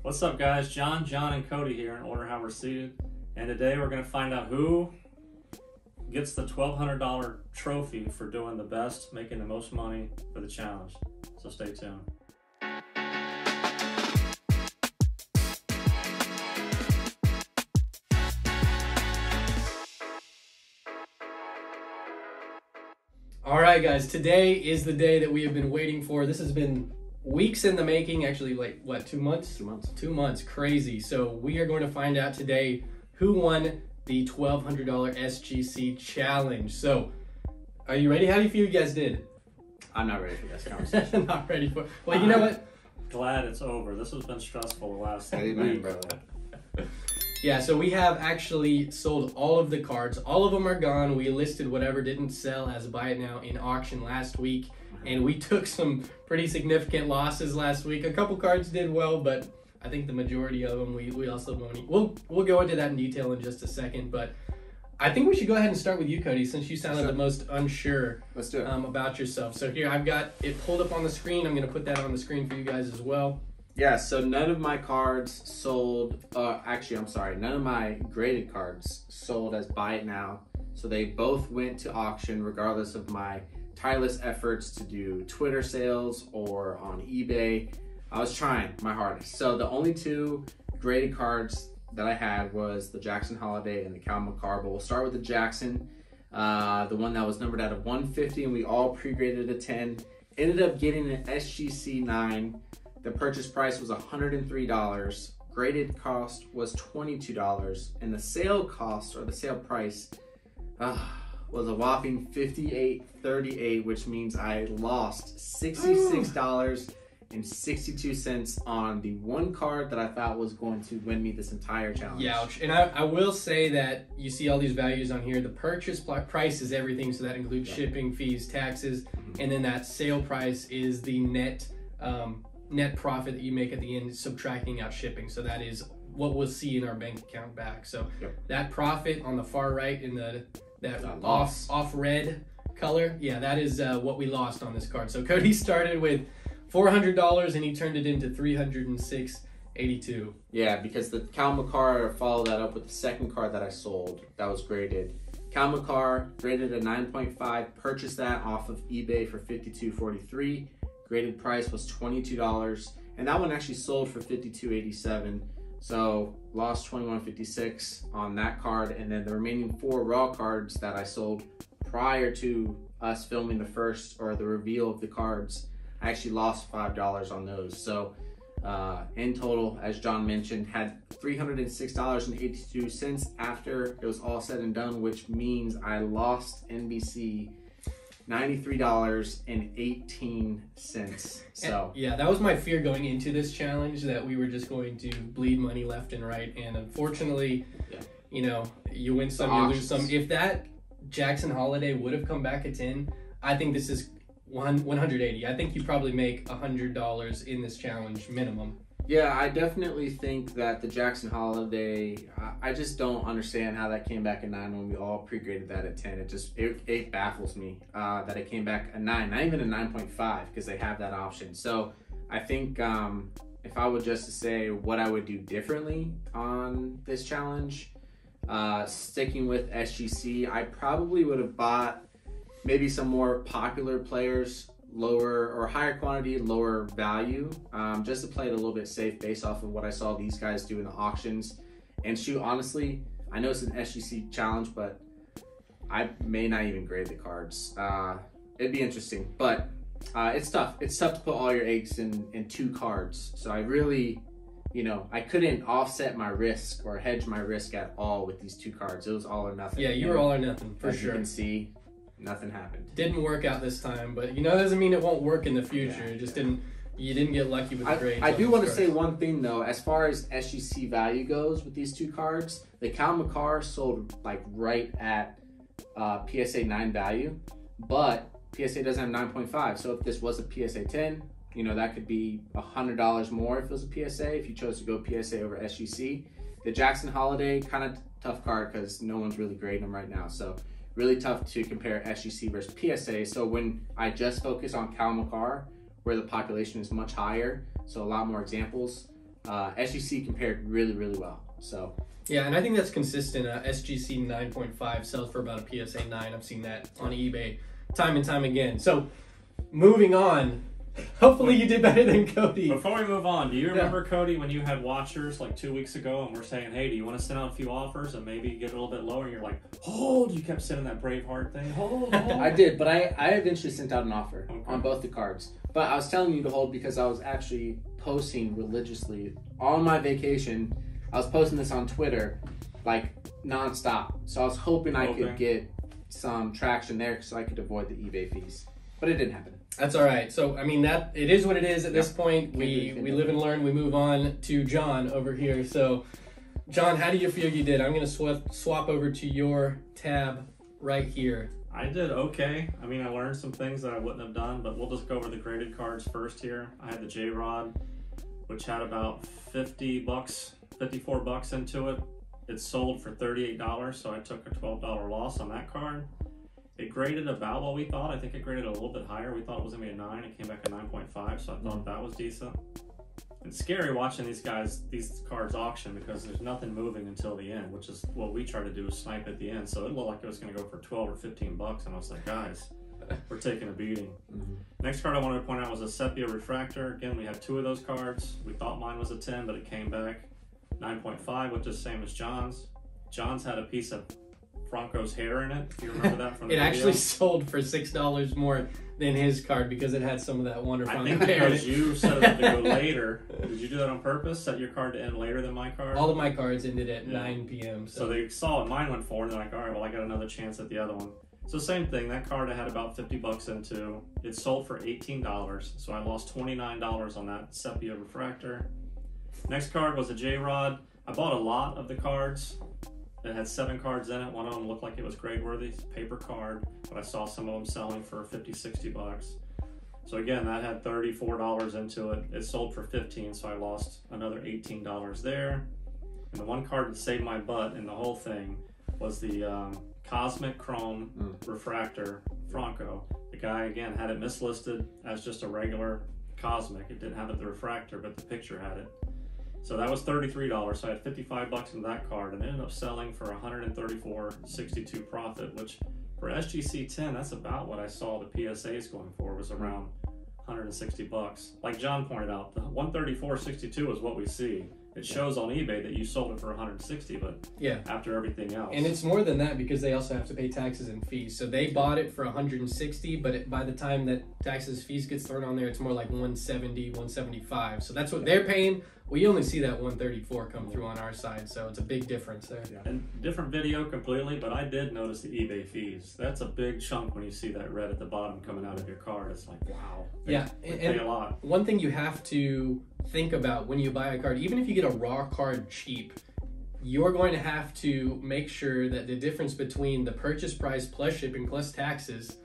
What's up, guys? John, and Cody here in Order How We're Seated. And today we're going to find out who gets the $1,200 trophy for doing the best, making the most money for the challenge. So stay tuned. All right, guys, today is the day that we have been waiting for. This has been weeks in the making, actually, like, what, 2 months? 2 months. 2 months, crazy. So we are going to find out today who won the $1,200 SGC challenge. So, are you ready? How do you feel you guys did? I'm not ready for this conversation. Not ready for it. Well, you know what? Glad it's over. This has been stressful the last Amen, week. brother. Yeah, so we have actually sold all of the cards. All of them are gone. We listed whatever didn't sell as buy it now in auction last week, and we took some pretty significant losses last week. A couple cards did well, but I think the majority of them we also won't. We'll go into that in detail in just a second, but I think we should go ahead and start with you, Cody, since you sounded the most unsure Let's do it. about yourself. So here, I've got it pulled up on the screen. I'm going to put that on the screen for you guys as well. Yeah, so none of my cards sold, actually, I'm sorry, none of my graded cards sold as buy it now. So they both went to auction regardless of my tireless efforts to do Twitter sales or on eBay. I was trying my hardest. So the only two graded cards that I had was the Jackson Holiday and the Cal McCarr, but we'll start with the Jackson, the one that was numbered out of 150, and we all pre-graded a 10. Ended up getting an SGC 9. The purchase price was $103. Graded cost was $22, and the sale cost, or the sale price, was a whopping $58.38, which means I lost $66.62 on the one card that I thought was going to win me this entire challenge. Ouch. And I will say that you see all these values on here. The purchase price is everything, so that includes shipping, fees, taxes, and then that sale price is the net profit that you make at the end, subtracting out shipping. So that is what we'll see in our bank account back. So that profit on the far right in that off red color, yeah, that is what we lost on this card. So Cody started with $400 and he turned it into $306.82. Yeah, because the Cal McCarr followed that up with the second card that I sold that was graded. Cal McCarr graded a 9.5, purchased that off of eBay for $52.43. Graded price was $22, and that one actually sold for $52.87. So lost $21.56 on that card, and then the remaining 4 raw cards that I sold prior to us filming the first or the reveal of the cards, I actually lost $5 on those. So in total, as John mentioned, had $306.82 after it was all said and done, which means I lost NBC $93.18. So yeah, that was my fear going into this challenge, that we were just going to bleed money left and right, and unfortunately, you know, you win some, you lose some. If that Jackson Holiday would have come back at 10, I think this is 180. I think you probably make $100 in this challenge minimum. Yeah, I definitely think that the Jackson Holiday, I just don't understand how that came back at 9 when we all pre-graded that at 10. It baffles me that it came back a 9, not even a 9.5, because they have that option. So I think if I were just to say what I would do differently on this challenge, sticking with SGC, I probably would have bought maybe some more popular players, lower or higher quantity, lower value, just to play it a little bit safe based off of what I saw these guys do in the auctions. And shoot, honestly, I know it's an SGC challenge, but I may not even grade the cards. It'd be interesting, but it's tough. It's tough to put all your eggs in 2 cards. So I really, you know, I couldn't offset my risk or hedge my risk at all with these 2 cards. It was all or nothing. Yeah, you were all or nothing, for sure. As you can see, nothing happened. Didn't work out this time, but you know, that doesn't mean it won't work in the future. It just didn't. You didn't get lucky with the grades. I do want to say one thing though, as far as SGC value goes with these 2 cards, the Cal McCarr sold like right at PSA 9 value, but PSA doesn't have 9.5. So if this was a PSA 10, you know, that could be $100 more if it was a PSA, if you chose to go PSA over SGC. The Jackson Holiday, kind of tough card because no one's really grading them right now. So really tough to compare SGC versus PSA. So when I just focus on Cal McCarr, where the population is much higher, so a lot more examples, SGC compared really, really well. So yeah, and I think that's consistent. SGC 9.5 sells for about a PSA 9. I've seen that on eBay time and time again. So moving on. Hopefully you did better than Cody. Before we move on, do you remember, Cody, when you had watchers like 2 weeks ago and we're saying, hey, do you want to send out a few offers and maybe get a little bit lower? And you're like, hold. You kept sending that Braveheart thing. Hold. I did, but I eventually sent out an offer on both the cards. But I was telling you to hold because I was actually posting religiously on my vacation. I was posting this on Twitter like nonstop. So I was hoping I could get some traction there so I could avoid the eBay fees. But it didn't happen. That's all right. So, I mean, that it is what it is at this point. We live and learn. We move on to John over here. So, John, how do you feel you did? I'm going to swap over to your tab right here. I did okay. I mean, I learned some things that I wouldn't have done, but we'll just go over the graded cards first here. I had the J-Rod, which had about 50 bucks, 54 bucks into it. It sold for $38, so I took a $12 loss on that card. It graded about what we thought. I think it graded a little bit higher. We thought it was going to be a 9. It came back a 9.5, so I thought that was decent. It's scary watching these cards auction because there's nothing moving until the end, which is what we try to do is snipe at the end. So it looked like it was going to go for 12 or 15 bucks, and I was like, guys, we're taking a beating. Next card I wanted to point out was a Sepia Refractor. Again, we had 2 of those cards. We thought mine was a 10, but it came back 9.5, which is the same as John's. John's had a piece of Franco's hair in it. Do you remember that from the It video? actually sold for $6 more than his card because it had some of that wonderful I think because you set it up to go later. Did you do that on purpose? Set your card to end later than my card? All of my cards ended at 9 p.m. So they saw it. Mine went 4, and they're like, all right, well, I got another chance at the other one. So same thing. That card I had about 50 bucks into. It sold for $18, so I lost $29 on that Sepia Refractor. Next card was a J-Rod. I bought a lot of the cards. It had 7 cards in it. One of them looked like it was grade worthy, paper card, but I saw some of them selling for 50, 60 bucks. So again, that had $34 into it. It sold for 15, so I lost another $18 there. And the one card that saved my butt in the whole thing was the Cosmic Chrome Refractor Franco. The guy, again, had it mislisted as just a regular Cosmic. It didn't have the refractor, but the picture had it. So that was $33, so I had 55 bucks in that card, and it ended up selling for $134.62 profit, which for SGC 10, that's about what I saw the PSAs going for, was around 160 bucks. Like John pointed out, the 134.62 is what we see. It shows on eBay that you sold it for 160, but after everything else. And it's more than that because they also have to pay taxes and fees. So they bought it for 160, but by the time that taxes fees gets thrown on there, it's more like 170, 175. So that's what they're paying. We only see that 134 come through on our side, so it's a big difference there. And different video completely, but I did notice the eBay fees. That's a big chunk when you see that red at the bottom coming out of your card. It's like, wow. They pay a lot. One thing you have to think about when you buy a card, even if you get a raw card cheap, you're going to have to make sure that the difference between the purchase price plus shipping plus taxes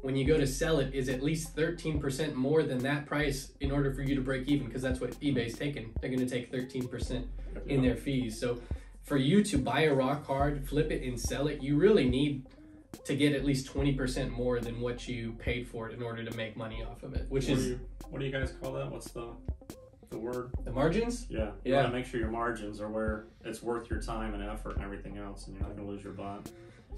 when you go to sell it is at least 13% more than that price in order for you to break even, because that's what eBay's taking. They're going to take 13% in their fees. So for you to buy a raw card, flip it and sell it, you really need to get at least 20% more than what you paid for it in order to make money off of it, which what do you guys call that? What's the word? The margins? Yeah. You want to make sure your margins are where it's worth your time and effort and everything else, and you're not going to lose your butt.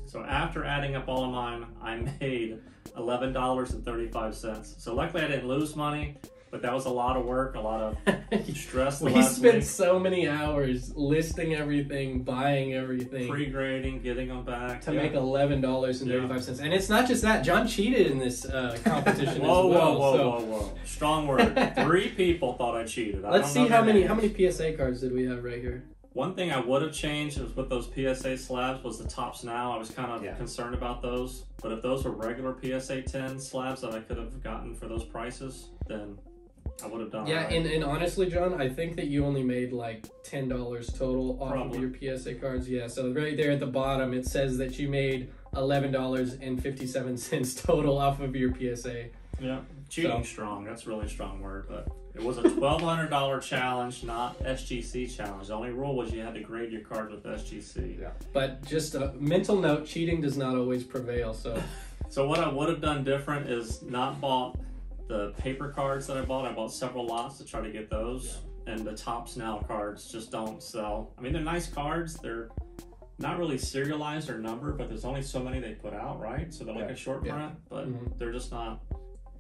So after adding up all of mine, I made $11.35. So luckily I didn't lose money, but that was a lot of work, a lot of stress. We spent so many hours listing everything, buying everything, pre-grading, getting them back to make $11.35. And it's not just that. John cheated in this competition as well. Whoa. Strong word. 3 people thought I cheated. Let's see how many PSA cards did we have right here. One thing I would have changed was with those PSA slabs was the tops now. I was kind of concerned about those. But if those were regular PSA 10 slabs that I could have gotten for those prices, then I would have done it. And honestly, John, I think that you only made like $10 total off of your PSA cards. Yeah, so right there at the bottom, it says that you made $11.57 total off of your PSA. Yeah, cheating strong. That's a really strong word, but it was a $1,200 challenge, not SGC challenge. The only rule was you had to grade your cards with SGC. Yeah. But just a mental note, cheating does not always prevail. So what I would have done different is not bought the paper cards that I bought. I bought several lots to try to get those. and the Topps Now cards just don't sell. I mean, they're nice cards. They're not really serialized or numbered, but there's only so many they put out, right? So they're like a short print, but they're just not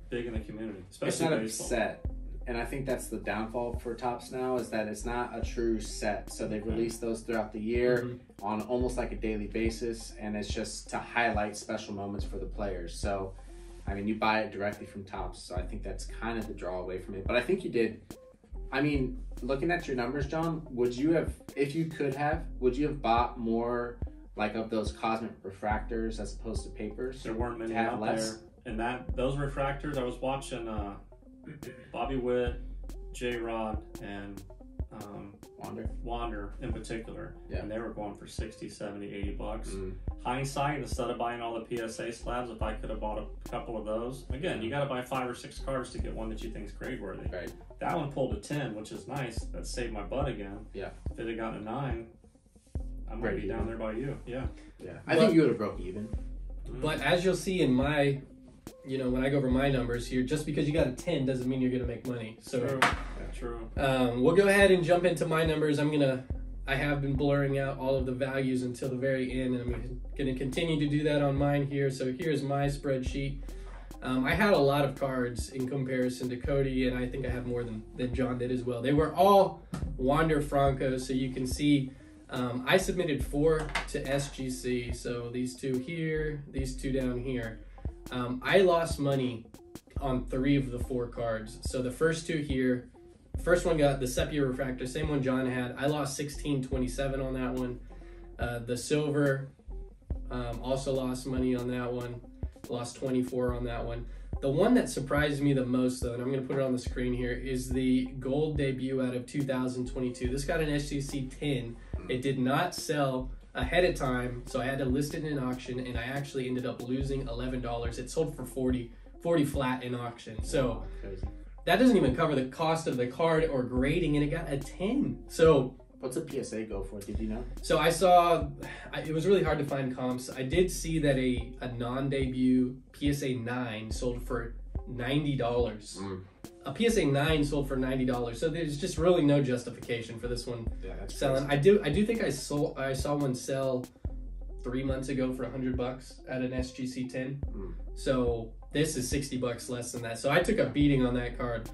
big in the community, especially it's not baseball. A set. And I think that's the downfall for Topps Now, is that it's not a true set. So they've released those throughout the year on almost like a daily basis, and it's just to highlight special moments for the players. So, I mean, you buy it directly from Topps, so I think that's kind of the draw away from it. But I think you did. I mean, looking at your numbers, John, would you have, if you could have, would you have bought more like of those cosmic refractors as opposed to papers? There weren't many out there. And those refractors, I was watching Bobby Witt, J-Rod, and Wander in particular, and they were going for 60, 70, 80 bucks. Hindsight, instead of buying all the PSA slabs, if I could have bought a couple of those, again, you got to buy 5 or 6 cards to get one that you think is grade worthy. Right. That one pulled a 10, which is nice. That saved my butt again. Yeah. If it had gotten a 9, I might be down there by you. Yeah. I think you would have broke even. But as you'll see in my, when I go over my numbers here, just because you got a 10 doesn't mean you're going to make money. So True. We'll go ahead and jump into my numbers. I have been blurring out all of the values until the very end, and I'm going to continue to do that on mine here. So here's my spreadsheet. I had a lot of cards in comparison to Cody, and I think I have more than John did as well. They were all Wander Franco, so you can see I submitted 4 to SGC. So these 2 here, these 2 down here. I lost money on 3 of the 4 cards. So the first 2 here, first one got the Sepia Refractor, same one John had. I lost $16.27 on that one. The silver, also lost money on that one. Lost 24 on that one. The one that surprised me the most, though, and I'm going to put it on the screen here, is the gold debut out of 2022. This got an SGC 10. It did not sell ahead of time, so I had to list it in an auction, and I actually ended up losing $11. It sold for 40 flat in auction. So that doesn't even cover the cost of the card or grading, and it got a 10. So what's a PSA go for? Did you know? So I saw, it was really hard to find comps. I did see that a non-debut PSA 9 sold for $90. A PSA 9 sold for $90. So there's just really no justification for this one selling. Crazy. I do think I saw one sell 3 months ago for $100 at an SGC 10. So this is $60 less than that. So I took a beating on that card.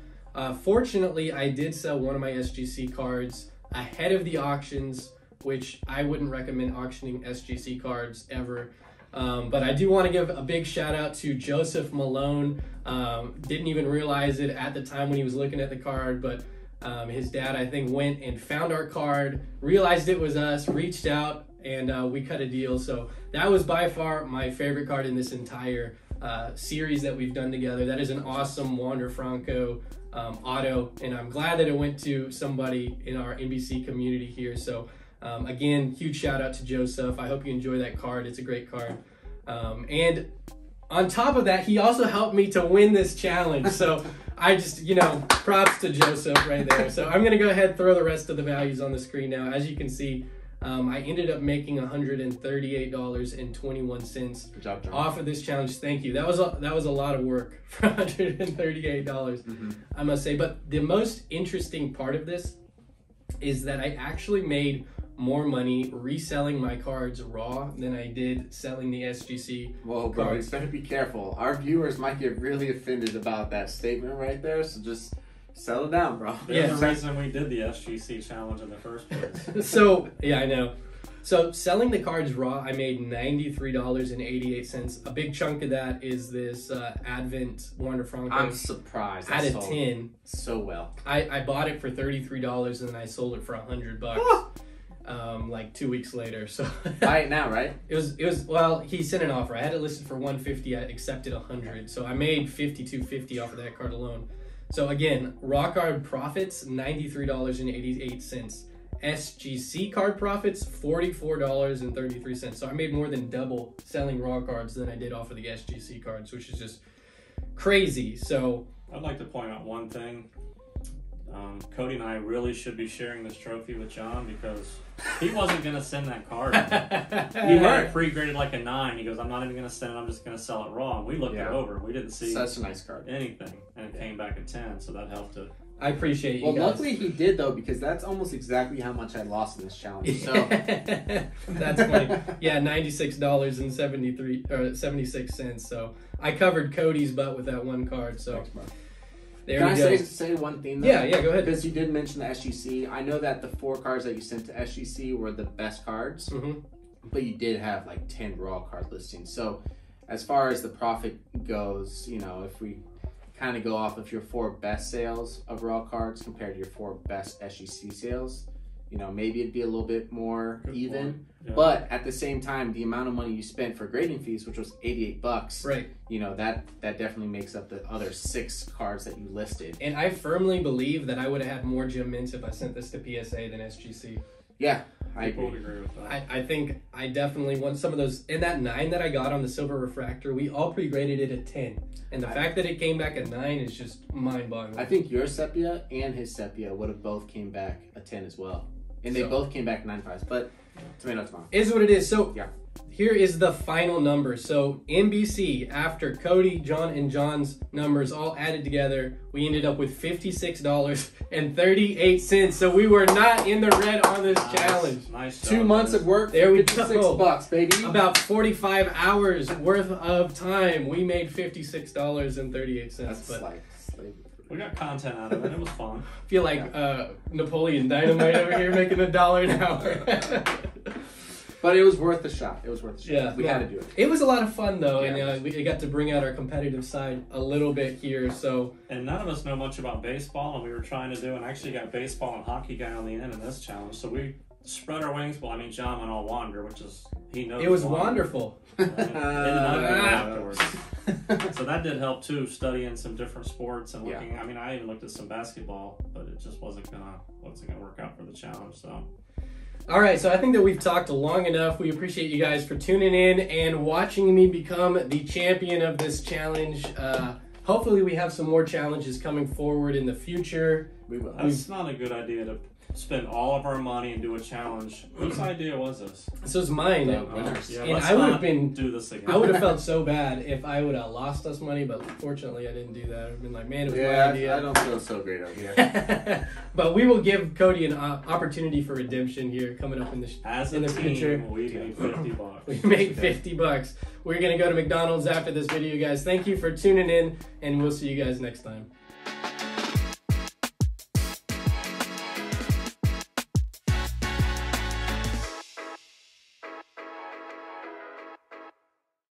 Fortunately, I did sell one of my SGC cards ahead of the auctions, which I wouldn't recommend auctioning SGC cards ever. But I do want to give a big shout out to Joseph Malone. Didn't even realize it at the time when he was looking at the card, but his dad, I think, went and found our card, realized it was us, reached out, and we cut a deal. So that was by far my favorite card in this entire series that we've done together. That is an awesome Wander Franco auto, and I'm glad that it went to somebody in our NBC community here. So again, huge shout out to Joseph. I hope you enjoy that card. It's a great card. And on top of that, he also helped me to win this challenge. So I just, props to Joseph right there. So I'm going to go ahead and throw the rest of the values on the screen now. As you can see, I ended up making $138.21 Good job, John. off of this challenge. Thank you. That was a lot of work for $138, I must say. But the most interesting part of this is that I actually made more money reselling my cards raw than I did selling the SGC Whoa, bro, cards. you better be careful. Our viewers might get really offended about that statement right there, so just settle down, bro. There's the reason we did the SGC challenge in the first place. So, yeah, I know. So selling the cards raw, I made $93.88. A big chunk of that is this Advent Wander Franco. I'm surprised. Out of 10. So well. I bought it for $33 and then I sold it for $100. Like 2 weeks later. So buy it now, right? It was well, he sent an offer. I had it listed for $150. I accepted $100. So I made $52.50 off of that card alone. So again, raw card profits $93.88. SGC card profits $44.33. So I made more than double selling raw cards than I did off of the SGC cards, which is just crazy. So I'd like to point out one thing. Cody and I really should be sharing this trophy with John because he wasn't going to send that card. He had it pre-graded like a 9. He goes, I'm not even going to send it. I'm just going to sell it raw. And we looked it over. We didn't see such a nice card. anything. And it came back at 10. So that helped to I appreciate you Well, guys. luckily he did though, because that's almost exactly how much I lost in this challenge. So that's funny. Yeah, $96.76. So I covered Cody's butt with that one card. So there Can we I go. say one thing though? Yeah, go ahead. Because you did mention the SGC. I know that the 4 cards that you sent to SGC were the best cards, but you did have like 10 raw card listings. So as far as the profit goes, you know, if we kind of go off of your 4 best sales of raw cards compared to your 4 best SGC sales, you know, maybe it'd be a little bit more even. Yeah. But at the same time, the amount of money you spent for grading fees, which was $88, Right. you know, that definitely makes up the other 6 cards that you listed. And I firmly believe that I would have had more gem mints if I sent this to PSA than SGC. Yeah, I People would agree. agree with that. I think I definitely want some of those. In that 9 that I got on the silver refractor, we all pre-graded it at 10. And the fact that it came back at 9 is just mind-boggling. I think your sepia and his sepia would have both came back a 10 as well. And they both came back 9.5s, but tomato. Is what it is. So Yeah. here is the final number. So NBC, after Cody, John, and John's numbers all added together, we ended up with $56.38. So we were not in the red on this challenge. Nice 2 job, months guys. of work, There we $56, go. baby. About 45 hours worth of time. We made $56.38. That's But like slavery. We got content out of it. It was fun. I feel like Napoleon Dynamite over here making $1 an hour. But it was worth the shot. It was worth the shot. Yeah, we had to do it. It was a lot of fun though, Yeah, and we got to bring out our competitive side a little bit here. So And none of us know much about baseball, and we were trying to do, and actually got baseball and hockey guy on the end in this challenge. So we spread our wings. Well, I mean, John went all wander, which is, he knows. it was wander. wonderful. And then afterwards. So that did help too, studying some different sports and looking. I mean, I even looked at some basketball, but it just wasn't gonna work out for the challenge. So. All right, so I think that we've talked long enough. We appreciate you guys for tuning in and watching me become the champion of this challenge. Hopefully we have some more challenges coming forward in the future. We will. That's not a good idea to spend all of our money and do a challenge. Whose idea was this? This was mine. The winners. Yeah, And let's I would have not been- do this again. I would have felt so bad if I would have lost us money, but fortunately I didn't do that. I've been like, man, it was my Yeah, idea. I don't feel so great over here. But we will give Cody an opportunity for redemption here coming up in the As in a the team, future. we made $50. We made $50. We're gonna go to McDonald's after this video, guys. Thank you for tuning in, and we'll see you guys next time.